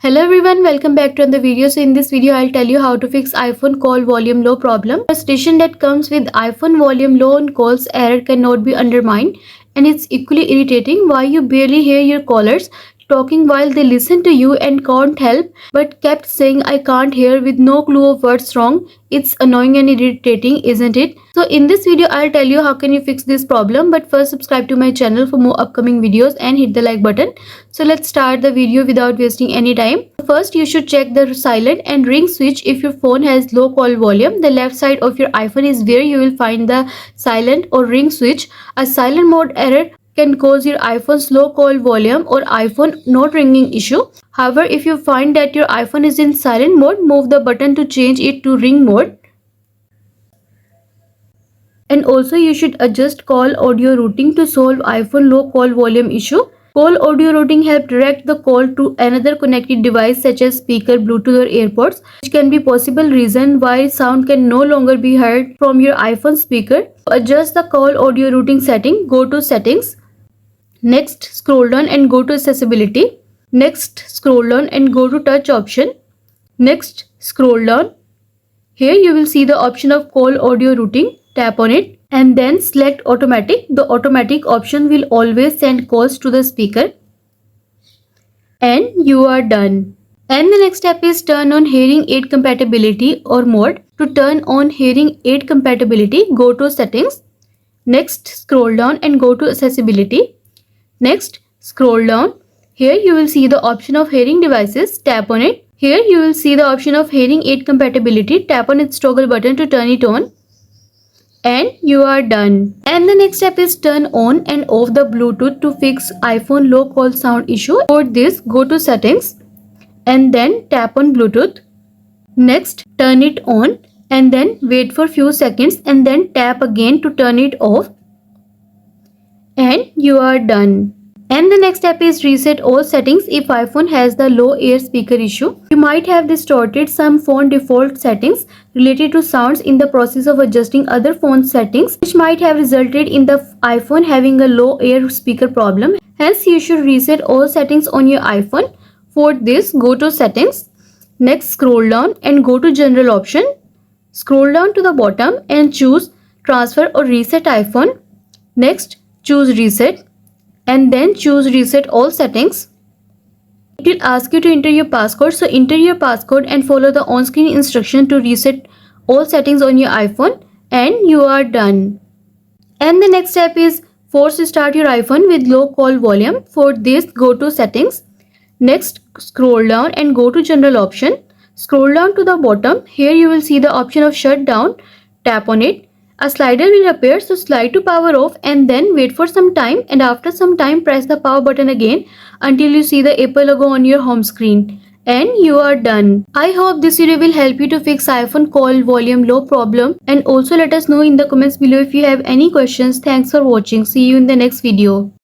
Hello everyone, welcome back to another video. So in this video I'll tell you how to fix iPhone call volume low problem. Frustration that comes with iPhone volume low on calls error cannot be undermined, and it's equally irritating why you barely hear your callers talking while they listen to you and can't help but kept saying I can't hear with no clue of what's wrong. It's annoying and irritating, isn't it? So in this video I'll tell you how can you fix this problem, but first subscribe to my channel for more upcoming videos and hit the like button. So let's start the video without wasting any time. First, you should check the silent and ring switch if your phone has low call volume. The left side of your iPhone is where you will find the silent or ring switch. A silent mode error can cause your iPhone's low call volume or iPhone not ringing issue. However, if you find that your iPhone is in silent mode, move the button to change it to ring mode. And also you should adjust call audio routing to solve iPhone low call volume issue. Call audio routing helps direct the call to another connected device such as speaker, Bluetooth or AirPods, which can be possible reason why sound can no longer be heard from your iPhone speaker. To adjust the call audio routing setting, go to settings. Next, scroll down and go to accessibility. Next, scroll down and go to touch option. Next, scroll down. Here you will see the option of call audio routing. Tap on it and then select automatic. The automatic option will always send calls to the speaker. And you are done. And the next step is turn on hearing aid compatibility or mode. To turn on hearing aid compatibility, go to settings. Next, scroll down and go to accessibility. Next, scroll down. Here you will see the option of hearing devices. Tap on it. Here you will see the option of hearing aid compatibility. Tap on its toggle button to turn it on. And you are done. And the next step is turn on and off the Bluetooth to fix iPhone low call sound issue. For this, go to settings and then tap on Bluetooth. Next, turn it on and then wait for few seconds and then tap again to turn it off. And you are done. And the next step is reset all settings if iPhone has the low ear speaker issue. You might have distorted some phone default settings related to sounds in the process of adjusting other phone settings, which might have resulted in the iPhone having a low ear speaker problem. Hence, you should reset all settings on your iPhone. For this, go to settings. Next, scroll down and go to general option. Scroll down to the bottom and choose transfer or reset iPhone. Next, choose reset. And then choose reset all settings. It will ask you to enter your passcode, so enter your passcode and follow the on-screen instruction to reset all settings on your iPhone, and you are done. And the next step is force restart your iPhone with low call volume. For this, go to settings. Next, scroll down and go to general option. Scroll down to the bottom. Here you will see the option of shutdown. Tap on it. A slider will appear, so slide to power off and then wait for some time, and after some time press the power button again until you see the Apple logo on your home screen. And you are done. I hope this video will help you to fix iPhone call volume low problem, and also let us know in the comments below if you have any questions. Thanks for watching. See you in the next video.